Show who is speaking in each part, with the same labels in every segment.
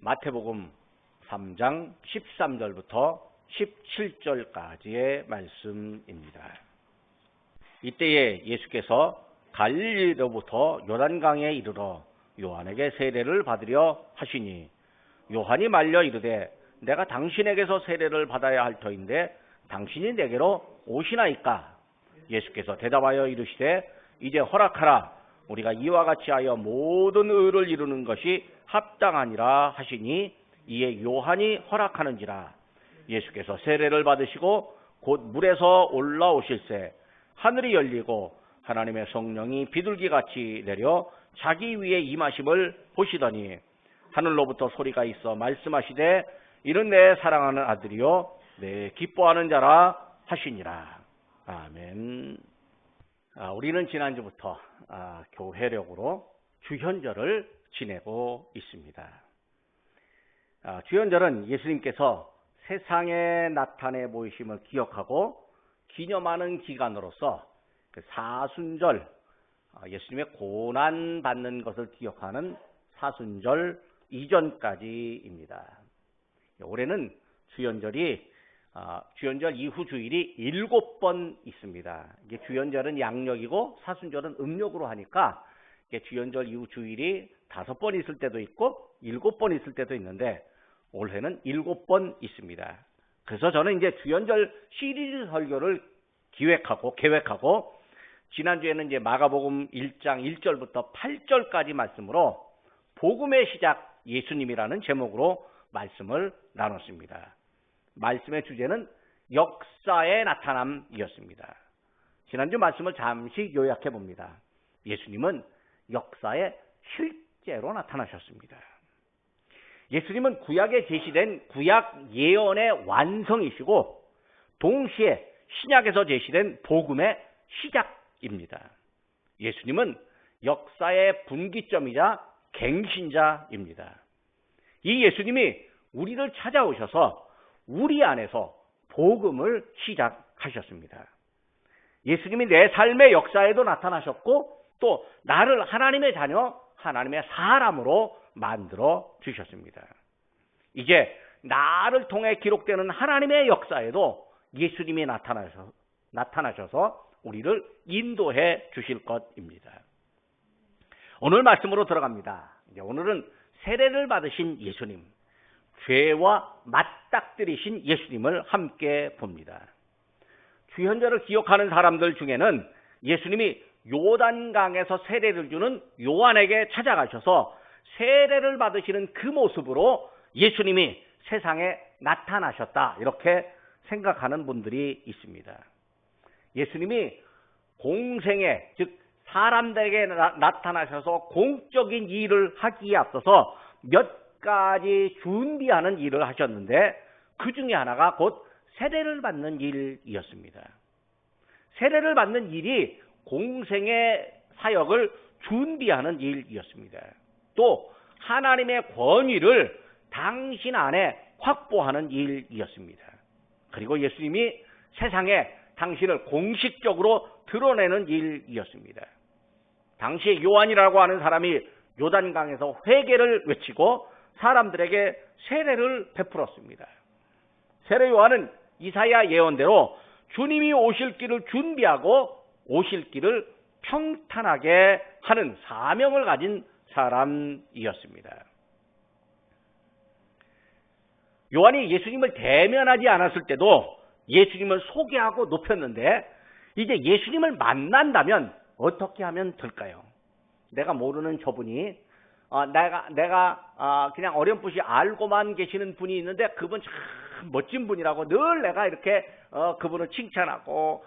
Speaker 1: 마태복음 3장 13절부터 17절까지의 말씀입니다. 이때에 예수께서 갈릴리로부터 요단강에 이르러 요한에게 세례를 받으려 하시니 요한이 말려 이르되 내가 당신에게서 세례를 받아야 할 터인데 당신이 내게로 오시나이까? 예수께서 대답하여 이르시되 이제 허락하라. 우리가 이와 같이 하여 모든 의를 이루는 것이 합당하니라 하시니 이에 요한이 허락하는지라. 예수께서 세례를 받으시고 곧 물에서 올라오실새 하늘이 열리고 하나님의 성령이 비둘기같이 내려 자기 위에 임하심을 보시더니 하늘로부터 소리가 있어 말씀하시되 이는 내 사랑하는 아들이요 내 기뻐하는 자라 하시니라. 아멘. 우리는 지난주부터 교회력으로 주현절을 지내고 있습니다. 주현절은 예수님께서 세상에 나타내 보이심을 기억하고 기념하는 기간으로서 사순절, 예수님의 고난 받는 것을 기억하는 사순절 이전까지입니다. 올해는 주현절 이후 주일이 7번 있습니다. 이게 주현절은 양력이고 사순절은 음력으로 하니까 주현절 이후 주일이 5번 있을 때도 있고 7번 있을 때도 있는데 올해는 7번 있습니다. 그래서 저는 이제 주현절 시리즈 설교를 계획하고 지난주에는 이제 마가복음 1장 1절부터 8절까지 말씀으로 복음의 시작 예수님이라는 제목으로 말씀을 나눴습니다. 말씀의 주제는 역사의 나타남이었습니다. 지난주 말씀을 잠시 요약해 봅니다. 예수님은 역사에 실제로 나타나셨습니다. 예수님은 구약에 제시된 구약 예언의 완성이시고 동시에 신약에서 제시된 복음의 시작입니다. 예수님은 역사의 분기점이자 갱신자입니다. 이 예수님이 우리를 찾아오셔서 우리 안에서 복음을 시작하셨습니다. 예수님이 내 삶의 역사에도 나타나셨고 또 나를 하나님의 자녀, 하나님의 사람으로 만들어 주셨습니다. 이제 나를 통해 기록되는 하나님의 역사에도 예수님이 나타나셔서 우리를 인도해 주실 것입니다. 오늘 말씀으로 들어갑니다. 오늘은 세례를 받으신 예수님, 죄와 맞닥뜨리신 예수님을 함께 봅니다. 주현절을 기억하는 사람들 중에는 예수님이 요단강에서 세례를 주는 요한에게 찾아가셔서 세례를 받으시는 그 모습으로 예수님이 세상에 나타나셨다 이렇게 생각하는 분들이 있습니다. 예수님이 공생에 즉 사람들에게 나타나셔서 공적인 일을 하기에 앞서서 몇 가지 준비하는 일을 하셨는데 그 중에 하나가 곧 세례를 받는 일이었습니다. 세례를 받는 일이 공생의 사역을 준비하는 일이었습니다. 또 하나님의 권위를 당신 안에 확보하는 일이었습니다. 그리고 예수님이 세상에 당신을 공식적으로 드러내는 일이었습니다. 당시 요한이라고 하는 사람이 요단강에서 회개를 외치고 사람들에게 세례를 베풀었습니다. 세례 요한은 이사야 예언대로 주님이 오실 길을 준비하고 오실 길을 평탄하게 하는 사명을 가진 사람이었습니다. 요한이 예수님을 대면하지 않았을 때도 예수님을 소개하고 높였는데 이제 예수님을 만난다면 어떻게 하면 될까요? 내가 모르는 저분이 내가 그냥 어렴풋이 알고만 계시는 분이 있는데 그분 참 멋진 분이라고 늘 내가 이렇게 그분을 칭찬하고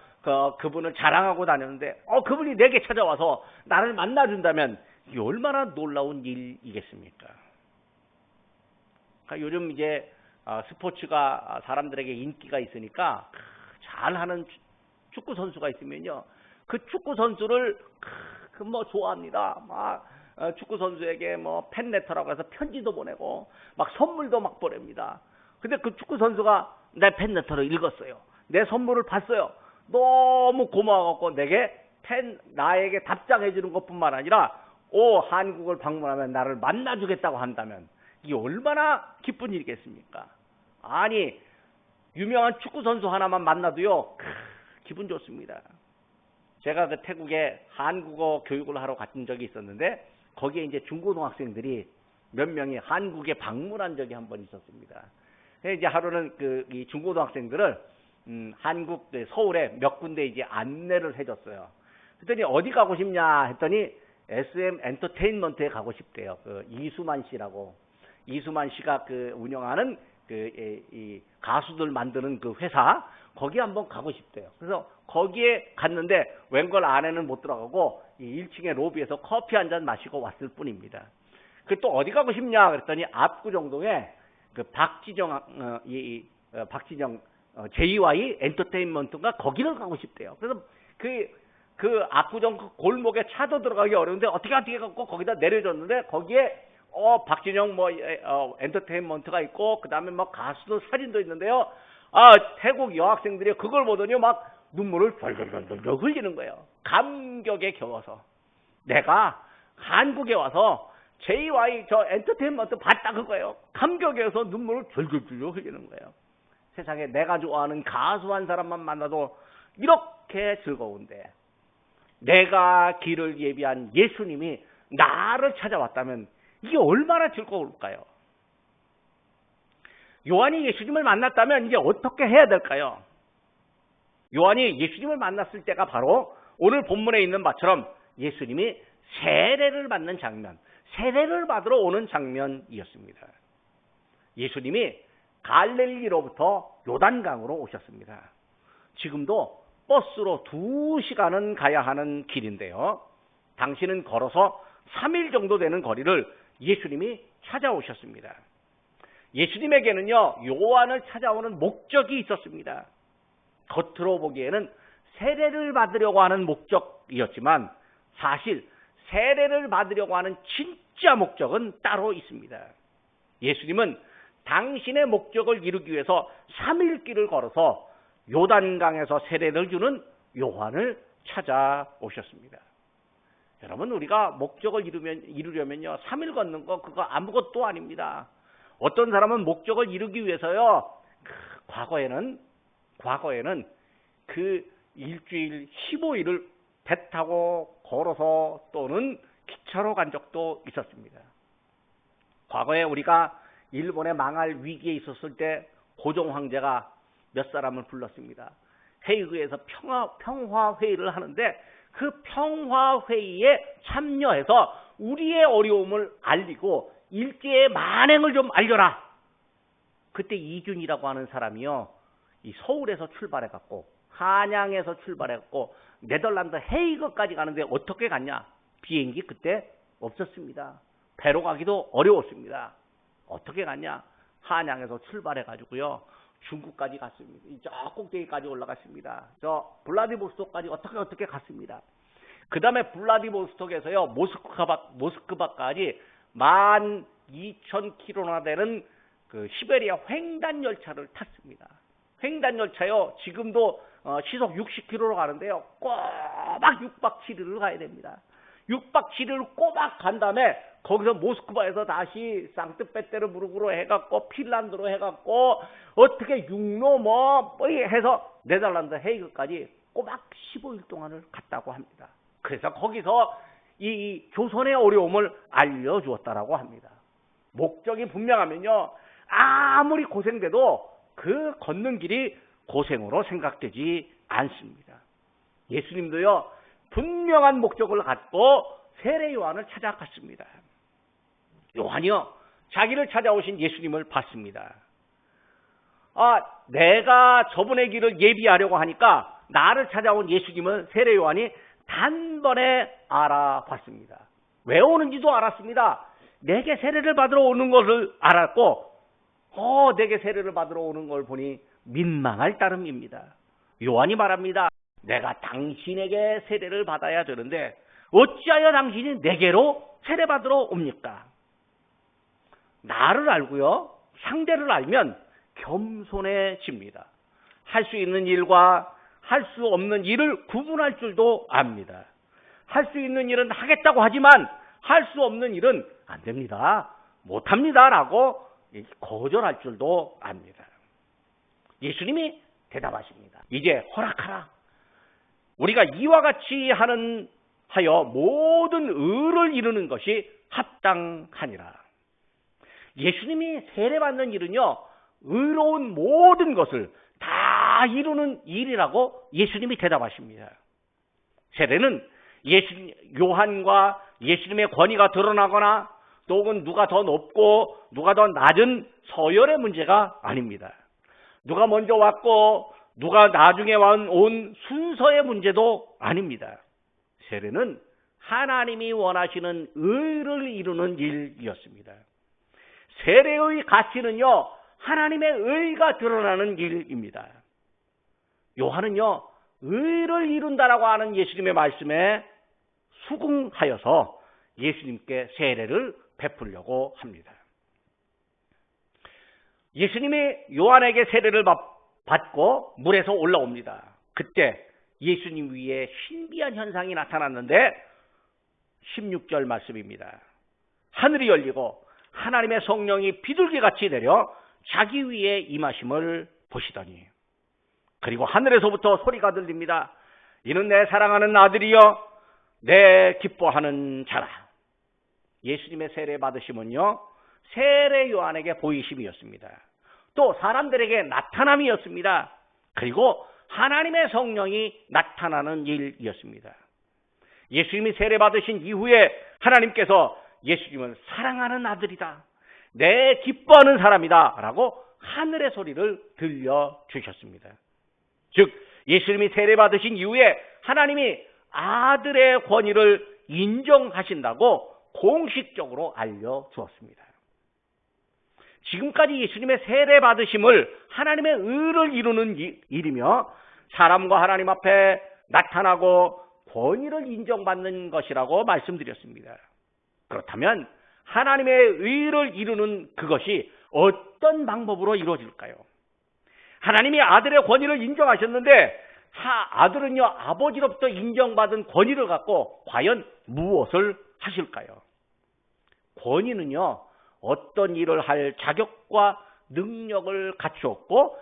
Speaker 1: 그분을 자랑하고 다녔는데 그분이 내게 찾아와서 나를 만나준다면 이게 얼마나 놀라운 일이겠습니까? 그러니까 요즘 이제 스포츠가 사람들에게 인기가 있으니까 잘하는 축구 선수가 있으면요 그 축구 선수를 좋아합니다. 막 축구 선수에게 팬레터라고 해서 편지도 보내고 막 선물도 막 보냅니다. 근데 그 축구 선수가 내 팬레터를 읽었어요. 내 선물을 봤어요. 너무 고마워갖고 나에게 답장해 주는 것뿐만 아니라 한국을 방문하면 나를 만나주겠다고 한다면 이게 얼마나 기쁜 일이겠습니까? 아니, 유명한 축구 선수 하나만 만나도요, 기분 좋습니다. 제가 그 태국에 한국어 교육을 하러 갔던 적이 있었는데, 거기에 이제 중고등학생들이 몇 명이 한국에 방문한 적이 한 번 있었습니다. 이제 하루는 이 중고등학생들을 한국 서울에 몇 군데 이제 안내를 해줬어요. 그랬더니 어디 가고 싶냐 했더니 SM 엔터테인먼트에 가고 싶대요. 이수만 씨라고. 이수만 씨가 운영하는 이 가수들 만드는 그 회사, 거기 한번 가고 싶대요. 그래서 거기에 갔는데 웬걸 안에는 못 들어가고 이 1층의 로비에서 커피 한 잔 마시고 왔을 뿐입니다. 그 또 어디 가고 싶냐 그랬더니 압구정동에 박지정 JY 엔터테인먼트가 거기를 가고 싶대요. 그래서 그 압구정 골목에 차도 들어가기 어려운데 어떻게 갖고 거기다 내려줬는데 거기에 박진영 엔터테인먼트가 있고 그다음에 가수들 사진도 있는데요. 태국 여학생들이 그걸 보더니 막 눈물을 덜덜덜 흘리는 거예요. 감격에 겨워서 내가 한국에 와서 JY 엔터테인먼트 봤다 그거예요. 감격에서 눈물을 덜덜덜 흘리는 거예요. 세상에 내가 좋아하는 가수 한 사람만 만나도 이렇게 즐거운데 내가 길을 예비한 예수님이 나를 찾아왔다면 이게 얼마나 즐거울까요? 요한이 예수님을 만났다면 이제 어떻게 해야 될까요? 요한이 예수님을 만났을 때가 바로 오늘 본문에 있는 바처럼 예수님이 세례를 받는 장면, 세례를 받으러 오는 장면이었습니다. 예수님이 갈릴리로부터 요단강으로 오셨습니다. 지금도 버스로 2시간은 가야 하는 길인데요. 당신은 걸어서 3일 정도 되는 거리를 예수님이 찾아오셨습니다. 예수님에게는요, 요한을 찾아오는 목적이 있었습니다. 겉으로 보기에는 세례를 받으려고 하는 목적이었지만 사실 세례를 받으려고 하는 진짜 목적은 따로 있습니다. 예수님은 당신의 목적을 이루기 위해서 3일 길을 걸어서 요단강에서 세례를 주는 요한을 찾아오셨습니다. 여러분, 우리가 목적을 이루려면요 3일 걷는 거 그거 아무것도 아닙니다. 어떤 사람은 목적을 이루기 위해서요 과거에는 그 일주일 15일을 배 타고 걸어서 또는 기차로 간 적도 있었습니다. 과거에 우리가 일본의 망할 위기에 있었을 때 고종 황제가 몇 사람을 불렀습니다. 회의에서 평화회의를 하는데 그 평화회의에 참여해서 우리의 어려움을 알리고 일제의 만행을 좀 알려라. 그때 이균이라고 하는 사람이요, 이 서울에서 출발해갖고 한양에서 출발해갖고 네덜란드 헤이그까지 가는데 어떻게 갔냐? 비행기 그때 없었습니다. 배로 가기도 어려웠습니다. 어떻게 갔냐? 한양에서 출발해가지고요 중국까지 갔습니다. 저 꼭대기까지 올라갔습니다. 저 블라디보스톡까지 어떻게 갔습니다. 그 다음에 블라디보스톡에서요 모스크바까지 12,000km나 되는 그 시베리아 횡단 열차를 탔습니다. 횡단 열차요 지금도 시속 60km로 가는데요 꼬박 6박 7일을 가야 됩니다. 6박 7일을 꼬박 간 다음에 거기서 모스크바에서 다시 상트페테르부르크로 해갖고 핀란드로 해갖고 어떻게 육로 해서 네덜란드 헤이그까지 꼬박 15일 동안을 갔다고 합니다. 그래서 거기서 이 조선의 어려움을 알려주었다라고 합니다. 목적이 분명하면요 아무리 고생돼도 그 걷는 길이 고생으로 생각되지 않습니다. 예수님도요 분명한 목적을 갖고 세례 요한을 찾아갔습니다. 요한이요 자기를 찾아오신 예수님을 봤습니다. 내가 저분의 길을 예비하려고 하니까 나를 찾아온 예수님은 세례 요한이 단번에 알아봤습니다. 왜 오는지도 알았습니다. 내게 세례를 받으러 오는 것을 알았고 내게 세례를 받으러 오는 걸 보니 민망할 따름입니다. 요한이 말합니다. 내가 당신에게 세례를 받아야 되는데 어찌하여 당신이 내게로 세례 받으러 옵니까? 나를 알고요 상대를 알면 겸손해집니다. 할 수 있는 일과 할 수 없는 일을 구분할 줄도 압니다. 할 수 있는 일은 하겠다고 하지만 할 수 없는 일은 안 됩니다. 못합니다라고 거절할 줄도 압니다. 예수님이 대답하십니다. 이제 허락하라. 우리가 이와 같이 하여 모든 의를 이루는 것이 합당하니라. 예수님이 세례받는 일은요, 의로운 모든 것을 다 이루는 일이라고 예수님이 대답하십니다. 세례는 요한과 예수님의 권위가 드러나거나 또 혹은 누가 더 높고 누가 더 낮은 서열의 문제가 아닙니다. 누가 먼저 왔고 누가 나중에 온 순서의 문제도 아닙니다. 세례는 하나님이 원하시는 의를 이루는 일이었습니다. 세례의 가치는요, 하나님의 의가 드러나는 일입니다. 요한은요, 의를 이룬다라고 하는 예수님의 말씀에 수긍하여서 예수님께 세례를 베풀려고 합니다. 예수님이 요한에게 세례를 받고 물에서 올라옵니다. 그때 예수님 위에 신비한 현상이 나타났는데 16절 말씀입니다. 하늘이 열리고 하나님의 성령이 비둘기같이 내려 자기 위에 임하심을 보시더니, 그리고 하늘에서부터 소리가 들립니다. 이는 내 사랑하는 아들이여 내 기뻐하는 자라. 예수님의 세례 받으심은요, 세례 요한에게 보이심이었습니다. 또 사람들에게 나타남이었습니다. 그리고 하나님의 성령이 나타나는 일이었습니다. 예수님이 세례 받으신 이후에 하나님께서 예수님은 사랑하는 아들이다, 내 기뻐하는 사람이다 라고 하늘의 소리를 들려주셨습니다. 즉 예수님이 세례 받으신 이후에 하나님이 아들의 권위를 인정하신다고 공식적으로 알려주었습니다. 지금까지 예수님의 세례 받으심을 하나님의 의를 이루는 일이며 사람과 하나님 앞에 나타나고 권위를 인정받는 것이라고 말씀드렸습니다. 그렇다면 하나님의 의를 이루는 그것이 어떤 방법으로 이루어질까요? 하나님이 아들의 권위를 인정하셨는데 아들은요, 아버지로부터 인정받은 권위를 갖고 과연 무엇을 하실까요? 권위는요, 어떤 일을 할 자격과 능력을 갖추었고,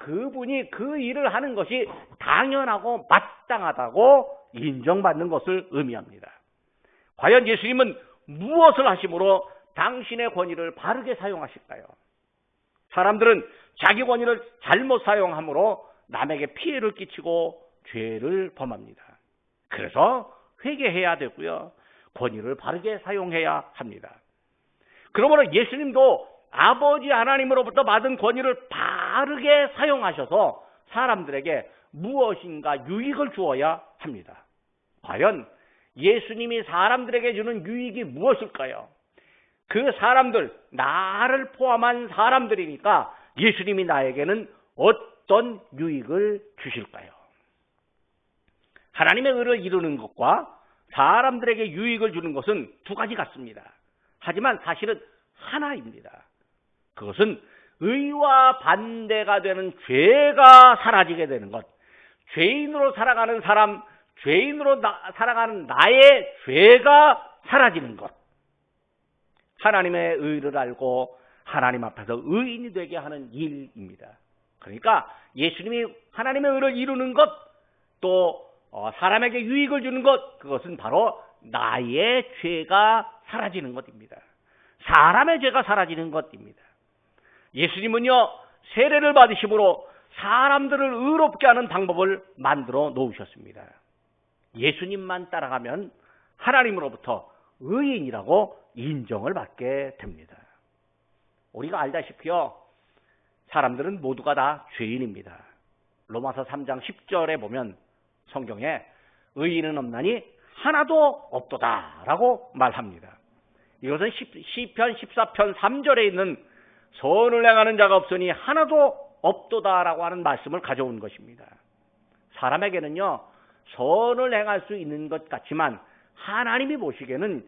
Speaker 1: 그분이 그 일을 하는 것이 당연하고 마땅하다고 인정받는 것을 의미합니다. 과연 예수님은 무엇을 하심으로 당신의 권위를 바르게 사용하실까요? 사람들은 자기 권위를 잘못 사용함으로 남에게 피해를 끼치고 죄를 범합니다. 그래서 회개해야 되고요, 권위를 바르게 사용해야 합니다. 그러므로 예수님도 아버지 하나님으로부터 받은 권위를 바르게 사용하셔서 사람들에게 무엇인가 유익을 주어야 합니다. 과연 예수님이 사람들에게 주는 유익이 무엇일까요? 그 사람들, 나를 포함한 사람들이니까 예수님이 나에게는 어떤 유익을 주실까요? 하나님의 의를 이루는 것과 사람들에게 유익을 주는 것은 두 가지 같습니다. 하지만 사실은 하나입니다. 그것은 의와 반대가 되는 죄가 사라지게 되는 것, 죄인으로 살아가는 사람, 죄인으로 살아가는 나의 죄가 사라지는 것, 하나님의 의를 알고 하나님 앞에서 의인이 되게 하는 일입니다. 그러니까 예수님이 하나님의 의를 이루는 것, 또 사람에게 유익을 주는 것, 그것은 바로 나의 죄가 사라지는 것입니다. 사람의 죄가 사라지는 것입니다. 예수님은요, 세례를 받으심으로 사람들을 의롭게 하는 방법을 만들어 놓으셨습니다. 예수님만 따라가면 하나님으로부터 의인이라고 인정을 받게 됩니다. 우리가 알다시피요, 사람들은 모두가 다 죄인입니다. 로마서 3장 10절에 보면 성경에 의인은 없나니 하나도 없도다 라고 말합니다. 이것은 시편 14편 3절에 있는 선을 행하는 자가 없으니 하나도 없도다라고 하는 말씀을 가져온 것입니다. 사람에게는요, 선을 행할 수 있는 것 같지만 하나님이 보시기에는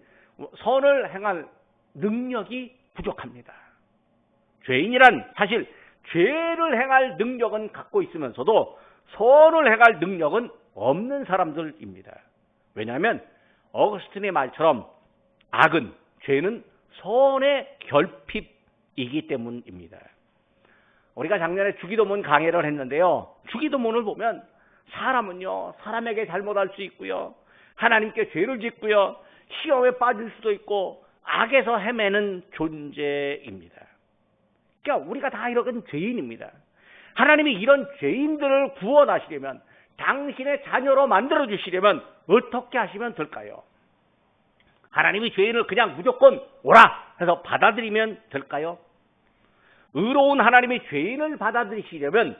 Speaker 1: 선을 행할 능력이 부족합니다. 죄인이란 사실 죄를 행할 능력은 갖고 있으면서도 선을 행할 능력은 없는 사람들입니다. 왜냐하면 어거스틴의 말처럼 죄는 선의 결핍이기 때문입니다. 우리가 작년에 주기도문 강해를 했는데요. 주기도문을 보면 사람은요, 사람에게 잘못할 수 있고요. 하나님께 죄를 짓고요. 시험에 빠질 수도 있고 악에서 헤매는 존재입니다. 그러니까 우리가 다 이런 죄인입니다. 하나님이 이런 죄인들을 구원하시려면, 당신의 자녀로 만들어주시려면 어떻게 하시면 될까요? 하나님이 죄인을 그냥 무조건 오라 해서 받아들이면 될까요? 의로운 하나님이 죄인을 받아들이시려면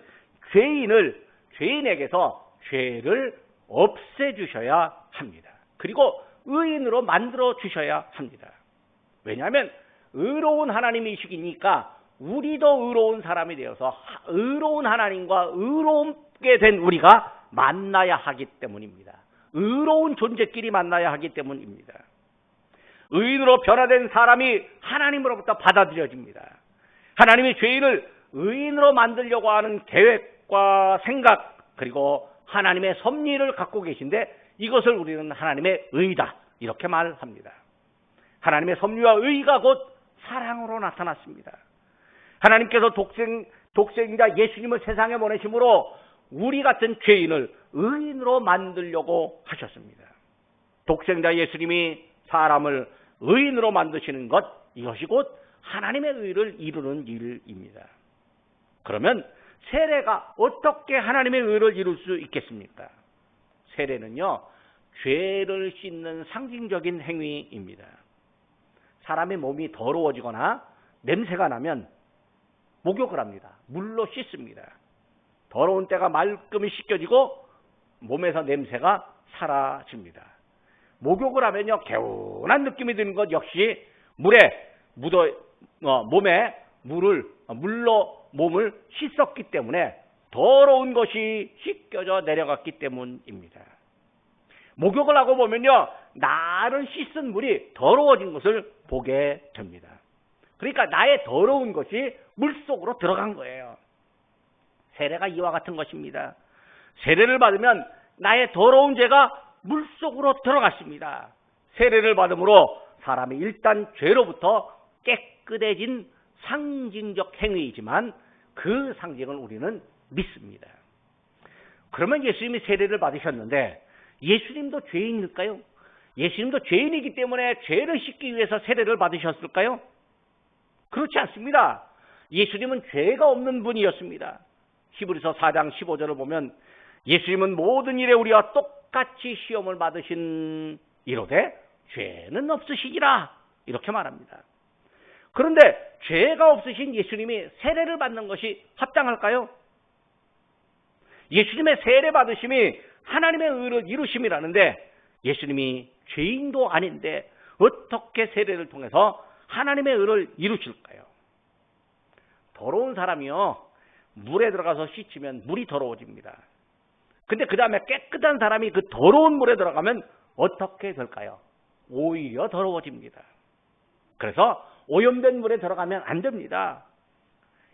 Speaker 1: 죄인에게서 죄를 없애주셔야 합니다. 그리고 의인으로 만들어 주셔야 합니다. 왜냐하면 의로운 하나님이시니까 우리도 의로운 사람이 되어서 의로운 하나님과 의롭게 된 우리가 만나야 하기 때문입니다. 의로운 존재끼리 만나야 하기 때문입니다. 의인으로 변화된 사람이 하나님으로부터 받아들여집니다. 하나님이 죄인을 의인으로 만들려고 하는 계획과 생각, 그리고 하나님의 섭리를 갖고 계신데 이것을 우리는 하나님의 의다 이렇게 말합니다. 하나님의 섭리와 의가 곧 사랑으로 나타났습니다. 하나님께서 독생자 예수님을 세상에 보내심으로 우리 같은 죄인을 의인으로 만들려고 하셨습니다. 독생자 예수님이 사람을 의인으로 만드시는 것, 이것이 곧 하나님의 의를 이루는 일입니다. 그러면 세례가 어떻게 하나님의 의를 이룰 수 있겠습니까? 세례는요, 죄를 씻는 상징적인 행위입니다. 사람의 몸이 더러워지거나 냄새가 나면 목욕을 합니다. 물로 씻습니다. 더러운 때가 말끔히 씻겨지고 몸에서 냄새가 사라집니다. 목욕을 하면요, 개운한 느낌이 드는 것 역시 몸에 물로 몸을 씻었기 때문에 더러운 것이 씻겨져 내려갔기 때문입니다. 목욕을 하고 보면요, 나를 씻은 물이 더러워진 것을 보게 됩니다. 그러니까 나의 더러운 것이 물속으로 들어간 거예요. 세례가 이와 같은 것입니다. 세례를 받으면 나의 더러운 죄가 물속으로 들어갔습니다. 세례를 받음으로 사람이 일단 죄로부터 깨끗해진 상징적 행위이지만 그 상징을 우리는 믿습니다. 그러면 예수님이 세례를 받으셨는데 예수님도 죄인일까요? 예수님도 죄인이기 때문에 죄를 씻기 위해서 세례를 받으셨을까요? 그렇지 않습니다. 예수님은 죄가 없는 분이었습니다. 히브리서 4장 15절을 보면 예수님은 모든 일에 우리와 똑같이 시험을 받으신 이로되 죄는 없으시니라 이렇게 말합니다. 그런데 죄가 없으신 예수님이 세례를 받는 것이 합당할까요? 예수님의 세례 받으심이 하나님의 의를 이루심이라는데 예수님이 죄인도 아닌데 어떻게 세례를 통해서 하나님의 의를 이루실까요? 더러운 사람이요, 물에 들어가서 씻으면 물이 더러워집니다. 근데 그 다음에 깨끗한 사람이 그 더러운 물에 들어가면 어떻게 될까요? 오히려 더러워집니다. 그래서 오염된 물에 들어가면 안 됩니다.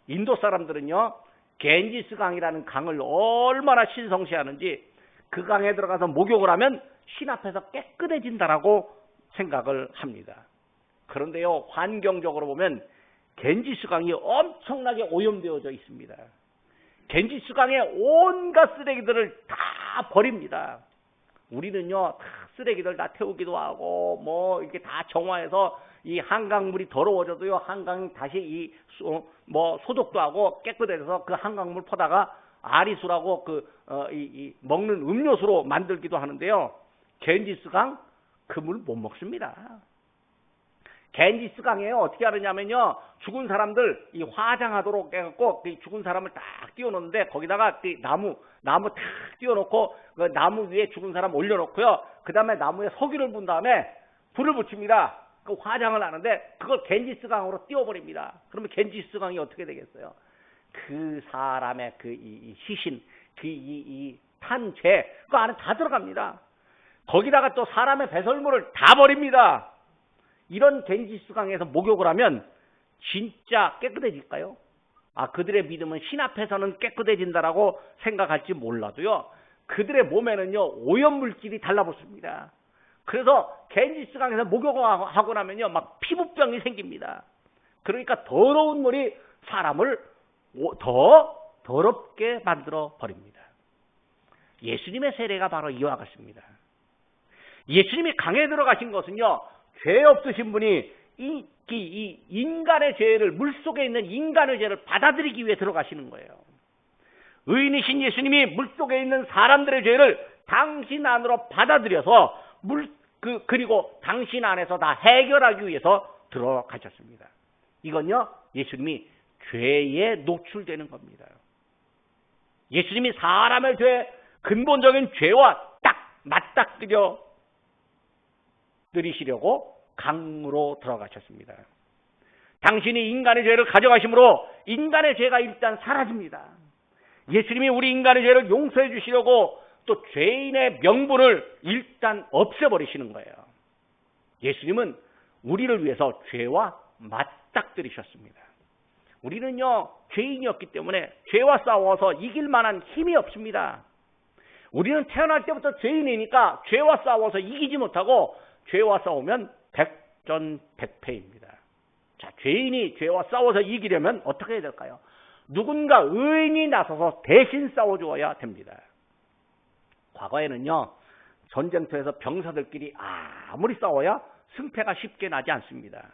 Speaker 1: 인도 사람들은요, 겐지스 강이라는 강을 얼마나 신성시하는지 그 강에 들어가서 목욕을 하면 신 앞에서 깨끗해진다라고 생각을 합니다. 그런데요, 환경적으로 보면 겐지스 강이 엄청나게 오염되어져 있습니다. 겐지스 강에 온갖 쓰레기들을 다 버립니다. 우리는요, 다 쓰레기들 다 태우기도 하고 이렇게 다 정화해서 이 한강물이 더러워져도요, 한강이 다시 소독도 하고 깨끗해져서 그 한강물 퍼다가 아리수라고 먹는 음료수로 만들기도 하는데요. 겐지스 강 그 물 못 먹습니다. 겐지스 강에요, 어떻게 하느냐면요, 죽은 사람들 화장하도록 해갖고 죽은 사람을 딱 띄워놓는데 거기다가 나무 탁 띄워놓고 그 나무 위에 죽은 사람 올려놓고요, 그 다음에 나무에 석유를 분 다음에 불을 붙입니다. 그 화장을 하는데 그걸 겐지스 강으로 띄워버립니다. 그러면 겐지스 강이 어떻게 되겠어요? 그 사람의 시신, 탄죄 그 안에 다 들어갑니다. 거기다가 또 사람의 배설물을 다 버립니다. 이런 겐지스 강에서 목욕을 하면 진짜 깨끗해질까요? 그들의 믿음은 신 앞에서는 깨끗해진다라고 생각할지 몰라도요, 그들의 몸에는요, 오염물질이 달라붙습니다. 그래서 겐지스강에서 목욕하고 나면요, 막 피부병이 생깁니다. 그러니까 더러운 물이 사람을 더 더럽게 만들어 버립니다. 예수님의 세례가 바로 이와 같습니다. 예수님이 강에 들어가신 것은요, 죄 없으신 분이 이 인간의 죄를, 물속에 있는 인간의 죄를 받아들이기 위해 들어가시는 거예요. 의인이신 예수님이 물속에 있는 사람들의 죄를 당신 안으로 받아들여서 그리고 당신 안에서 다 해결하기 위해서 들어가셨습니다. 이건요, 예수님이 죄에 노출되는 겁니다. 예수님이 사람의 죄, 근본적인 죄와 딱 맞닥뜨려 드리시려고 강으로 들어가셨습니다. 당신이 인간의 죄를 가져가심으로 인간의 죄가 일단 사라집니다. 예수님이 우리 인간의 죄를 용서해 주시려고 또 죄인의 명분을 일단 없애버리시는 거예요. 예수님은 우리를 위해서 죄와 맞닥뜨리셨습니다. 우리는요, 죄인이었기 때문에 죄와 싸워서 이길 만한 힘이 없습니다. 우리는 태어날 때부터 죄인이니까 죄와 싸워서 이기지 못하고 죄와 싸우면 백전백패입니다. 자, 죄인이 죄와 싸워서 이기려면 어떻게 해야 될까요? 누군가 의인이 나서서 대신 싸워주어야 됩니다. 과거에는요, 전쟁터에서 병사들끼리 아무리 싸워야 승패가 쉽게 나지 않습니다.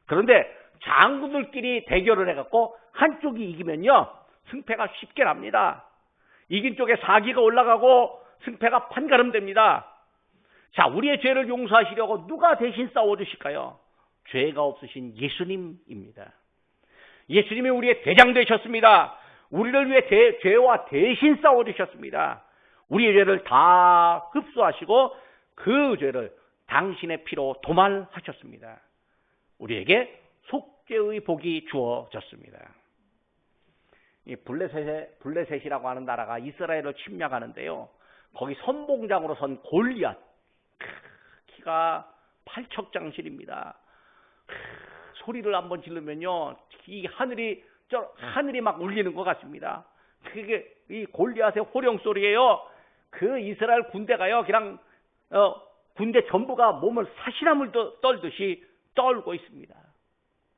Speaker 1: 그런데 장군들끼리 대결을 해갖고 한쪽이 이기면요, 승패가 쉽게 납니다. 이긴 쪽에 사기가 올라가고 승패가 판가름됩니다. 자, 우리의 죄를 용서하시려고 누가 대신 싸워주실까요? 죄가 없으신 예수님입니다. 예수님이 우리의 대장 되셨습니다. 우리를 위해 죄와 대신 싸워주셨습니다. 우리의 죄를 다 흡수하시고 그 죄를 당신의 피로 도말하셨습니다. 우리에게 속죄의 복이 주어졌습니다. 이 블레셋이라고 하는 나라가 이스라엘을 침략하는데요, 거기 선봉장으로 선 골리앗, 키가 8척장실입니다. 소리를 한번 지르면요, 이 하늘이 막 울리는 것 같습니다. 그게 이 골리앗의 호령 소리예요. 그 이스라엘 군대가요, 그냥 군대 전부가 몸을 사시나물 떨듯이 떨고 있습니다.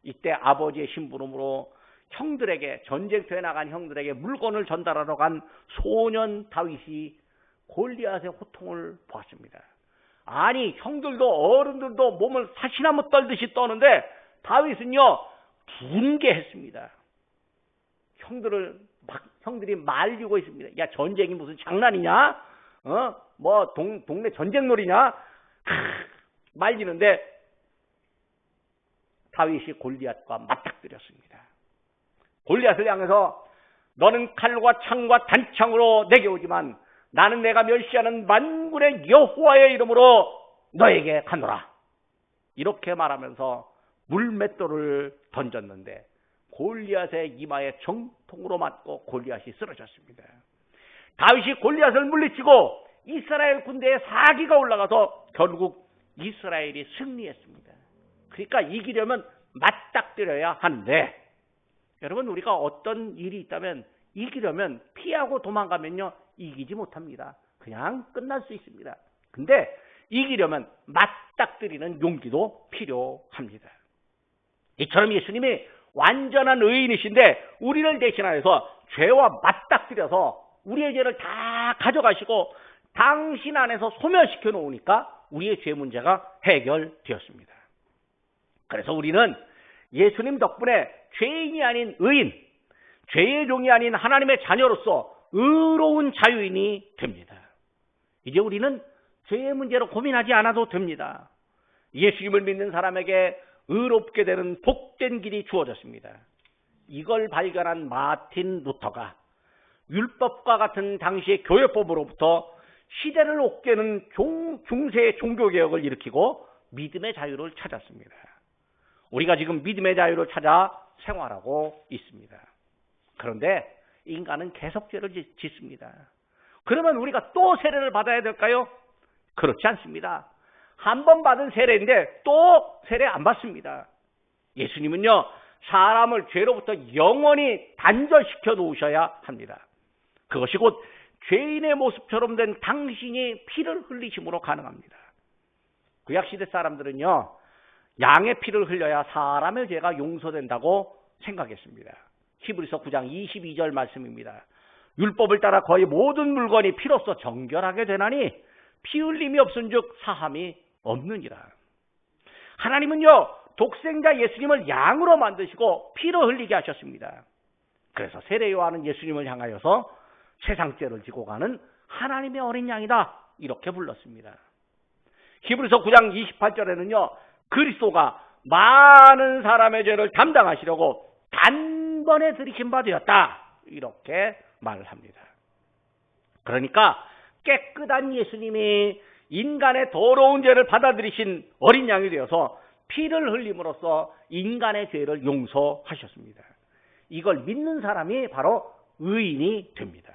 Speaker 1: 이때 아버지의 심부름으로 형들에게, 전쟁터에 나간 형들에게 물건을 전달하러 간 소년 다윗이 골리앗의 호통을 보았습니다. 아니, 형들도 어른들도 몸을 사시나무 떨듯이 떠는데 다윗은요, 분개했습니다. 형들이 말리고 있습니다. 야, 전쟁이 무슨 장난이냐? 뭐 동네 전쟁놀이냐? 말리는데 다윗이 골리앗과 맞닥뜨렸습니다. 골리앗을 향해서 너는 칼과 창과 단창으로 내게 오지만 나는 내가 멸시하는 만군의 여호와의 이름으로 너에게 가노라. 이렇게 말하면서 물맷돌을 던졌는데 골리앗의 이마에 정통으로 맞고 골리앗이 쓰러졌습니다. 다윗이 골리앗을 물리치고 이스라엘 군대에 사기가 올라가서 결국 이스라엘이 승리했습니다. 그러니까 이기려면 맞닥뜨려야 하는데, 여러분, 우리가 어떤 일이 있다면 이기려면 피하고 도망가면요, 이기지 못합니다. 그냥 끝날 수 있습니다. 근데 이기려면 맞닥뜨리는 용기도 필요합니다. 이처럼 예수님이 완전한 의인이신데 우리를 대신하여서 죄와 맞닥뜨려서 우리의 죄를 다 가져가시고 당신 안에서 소멸시켜 놓으니까 우리의 죄 문제가 해결되었습니다. 그래서 우리는 예수님 덕분에 죄인이 아닌 의인, 죄의 종이 아닌 하나님의 자녀로서 의로운 자유인이 됩니다. 이제 우리는 죄의 문제로 고민하지 않아도 됩니다. 예수님을 믿는 사람에게 의롭게 되는 복된 길이 주어졌습니다. 이걸 발견한 마틴 루터가 율법과 같은 당시의 교회법으로부터 시대를 옥죄는 중세의 종교개혁을 일으키고 믿음의 자유를 찾았습니다. 우리가 지금 믿음의 자유를 찾아 생활하고 있습니다. 그런데 인간은 계속 죄를 짓습니다. 그러면 우리가 또 세례를 받아야 될까요? 그렇지 않습니다. 한 번 받은 세례인데 또 세례 안 받습니다. 예수님은요, 사람을 죄로부터 영원히 단절시켜 놓으셔야 합니다. 그것이 곧 죄인의 모습처럼 된 당신이 피를 흘리심으로 가능합니다. 구약시대 사람들은요, 양의 피를 흘려야 사람의 죄가 용서된다고 생각했습니다. 히브리서 9장 22절 말씀입니다. 율법을 따라 거의 모든 물건이 피로써 정결하게 되나니 피 흘림이 없은즉 사함이 없느니라. 하나님은요, 독생자 예수님을 양으로 만드시고 피로 흘리게 하셨습니다. 그래서 세례 요한은 예수님을 향하여서 세상 죄를 지고 가는 하나님의 어린 양이다, 이렇게 불렀습니다. 히브리서 9장 28절에는요, 그리스도가 많은 사람의 죄를 담당하시려고 단번에 들이신 바 되었다, 이렇게 말을 합니다. 그러니까 깨끗한 예수님이 인간의 더러운 죄를 받아들이신 어린 양이 되어서 피를 흘림으로써 인간의 죄를 용서하셨습니다. 이걸 믿는 사람이 바로 의인이 됩니다.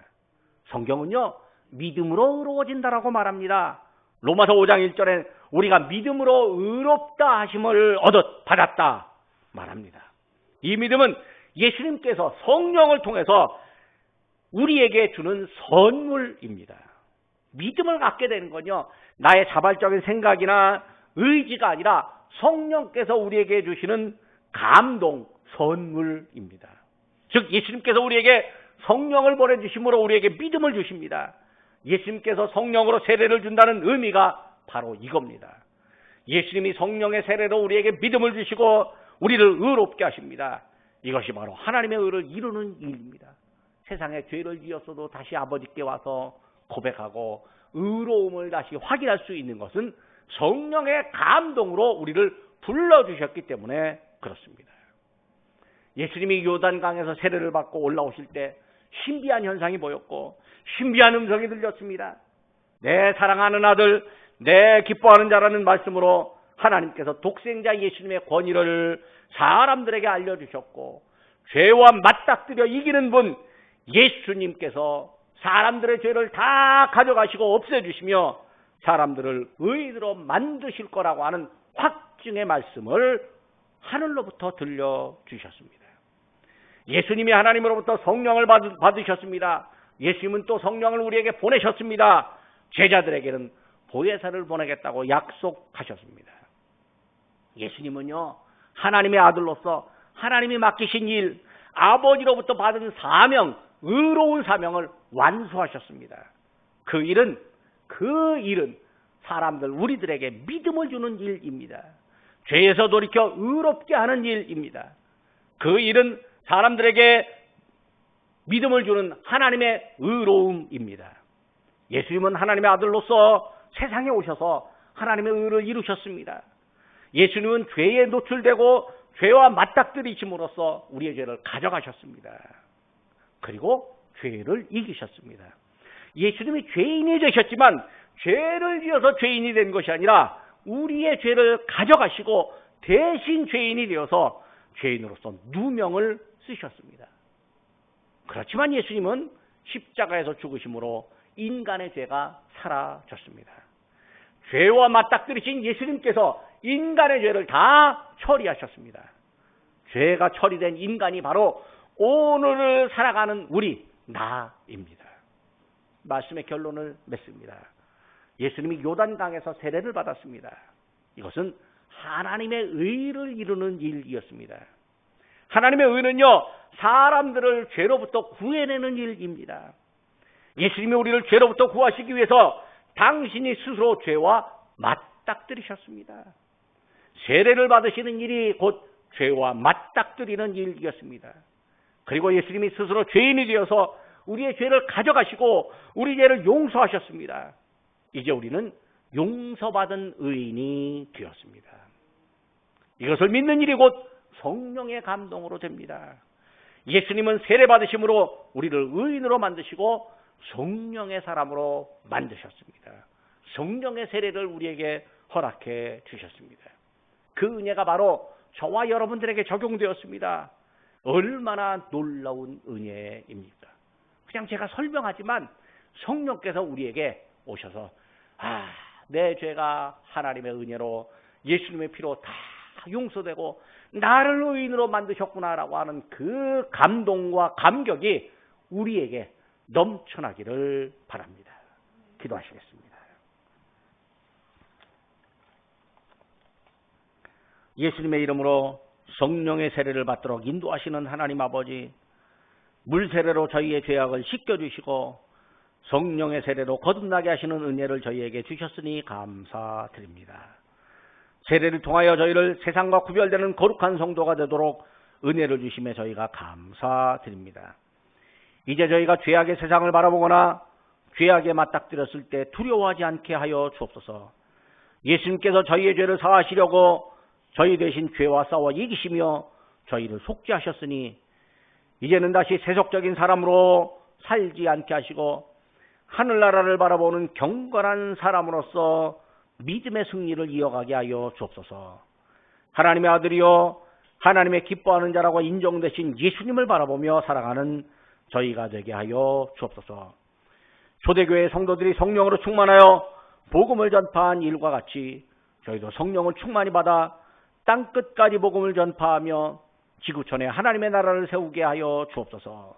Speaker 1: 성경은요, 믿음으로 의로워진다라고 말합니다. 로마서 5장 1절에 우리가 믿음으로 의롭다 하심을 받았다 말합니다. 이 믿음은 예수님께서 성령을 통해서 우리에게 주는 선물입니다. 믿음을 갖게 되는 건요, 나의 자발적인 생각이나 의지가 아니라 성령께서 우리에게 주시는 감동, 선물입니다. 즉 예수님께서 우리에게 성령을 보내주심으로 우리에게 믿음을 주십니다. 예수님께서 성령으로 세례를 준다는 의미가 바로 이겁니다. 예수님이 성령의 세례로 우리에게 믿음을 주시고 우리를 의롭게 하십니다. 이것이 바로 하나님의 의를 이루는 일입니다. 세상에 죄를 지었어도 다시 아버지께 와서 고백하고 의로움을 다시 확인할 수 있는 것은 성령의 감동으로 우리를 불러주셨기 때문에 그렇습니다. 예수님이 요단강에서 세례를 받고 올라오실 때 신비한 현상이 보였고 신비한 음성이 들렸습니다. 내 사랑하는 아들, 내 기뻐하는 자라는 말씀으로 하나님께서 독생자 예수님의 권위를 사람들에게 알려주셨고 죄와 맞닥뜨려 이기는 분 예수님께서 사람들의 죄를 다 가져가시고 없애주시며 사람들을 의인으로 만드실 거라고 하는 확증의 말씀을 하늘로부터 들려주셨습니다. 예수님이 하나님으로부터 성령을 받으셨습니다. 예수님은 또 성령을 우리에게 보내셨습니다. 제자들에게는 보혜사를 보내겠다고 약속하셨습니다. 예수님은요, 하나님의 아들로서 하나님이 맡기신 일, 아버지로부터 받은 사명, 의로운 사명을 완수하셨습니다. 그 일은 사람들, 우리들에게 믿음을 주는 일입니다. 죄에서 돌이켜 의롭게 하는 일입니다. 그 일은 사람들에게 믿음을 주는 하나님의 의로움입니다. 예수님은 하나님의 아들로서 세상에 오셔서 하나님의 의를 이루셨습니다. 예수님은 죄에 노출되고 죄와 맞닥뜨리심으로써 우리의 죄를 가져가셨습니다. 그리고 죄를 이기셨습니다. 예수님이 죄인이 되셨지만 죄를 지어서 죄인이 된 것이 아니라 우리의 죄를 가져가시고 대신 죄인이 되어서 죄인으로서 누명을 쓰셨습니다. 그렇지만 예수님은 십자가에서 죽으심으로 인간의 죄가 사라졌습니다. 죄와 맞닥뜨리신 예수님께서 인간의 죄를 다 처리하셨습니다. 죄가 처리된 인간이 바로 오늘을 살아가는 나입니다. 말씀의 결론을 맺습니다. 예수님이 요단강에서 세례를 받았습니다. 이것은 하나님의 의를 이루는 일이었습니다. 하나님의 의는요, 사람들을 죄로부터 구해내는 일입니다. 예수님이 우리를 죄로부터 구하시기 위해서 당신이 스스로 죄와 맞닥뜨리셨습니다. 세례를 받으시는 일이 곧 죄와 맞닥뜨리는 일이었습니다. 그리고 예수님이 스스로 죄인이 되어서 우리의 죄를 가져가시고 우리 죄를 용서하셨습니다. 이제 우리는 용서받은 의인이 되었습니다. 이것을 믿는 일이 곧 성령의 감동으로 됩니다. 예수님은 세례 받으심으로 우리를 의인으로 만드시고 성령의 사람으로 만드셨습니다. 성령의 세례를 우리에게 허락해 주셨습니다. 그 은혜가 바로 저와 여러분들에게 적용되었습니다. 얼마나 놀라운 은혜입니까? 그냥 제가 설명하지만 성령께서 우리에게 오셔서 내 죄가 하나님의 은혜로 예수님의 피로 다 용서되고 나를 의인으로 만드셨구나라고 하는 그 감동과 감격이 우리에게 넘쳐나기를 바랍니다. 기도하시겠습니다. 예수님의 이름으로 성령의 세례를 받도록 인도하시는 하나님 아버지, 물 세례로 저희의 죄악을 씻겨주시고 성령의 세례로 거듭나게 하시는 은혜를 저희에게 주셨으니 감사드립니다. 세례를 통하여 저희를 세상과 구별되는 거룩한 성도가 되도록 은혜를 주심에 저희가 감사드립니다. 이제 저희가 죄악의 세상을 바라보거나 죄악에 맞닥뜨렸을 때 두려워하지 않게 하여 주옵소서. 예수님께서 저희의 죄를 사하시려고 저희 대신 죄와 싸워 이기시며 저희를 속죄하셨으니 이제는 다시 세속적인 사람으로 살지 않게 하시고 하늘나라를 바라보는 경건한 사람으로서 믿음의 승리를 이어가게 하여 주옵소서. 하나님의 아들이요 하나님의 기뻐하는 자라고 인정되신 예수님을 바라보며 살아가는 저희가 되게 하여 주옵소서. 초대교회 성도들이 성령으로 충만하여 복음을 전파한 일과 같이 저희도 성령을 충만히 받아 땅끝까지 복음을 전파하며 지구촌에 하나님의 나라를 세우게 하여 주옵소서.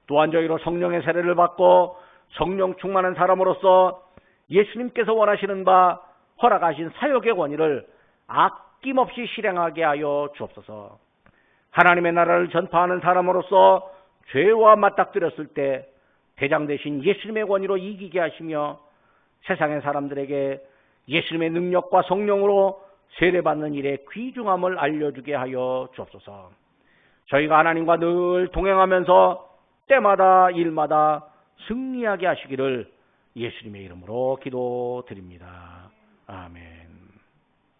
Speaker 1: 또한 저희로 성령의 세례를 받고 성령 충만한 사람으로서 예수님께서 원하시는 바 허락하신 사역의 권위를 아낌없이 실행하게 하여 주옵소서. 하나님의 나라를 전파하는 사람으로서 죄와 맞닥뜨렸을 때 대장 되신 예수님의 권위로 이기게 하시며 세상의 사람들에게 예수님의 능력과 성령으로 세례받는 일의 귀중함을 알려주게 하여 주옵소서. 저희가 하나님과 늘 동행하면서 때마다 일마다 승리하게 하시기를 예수님의 이름으로 기도드립니다. 아멘.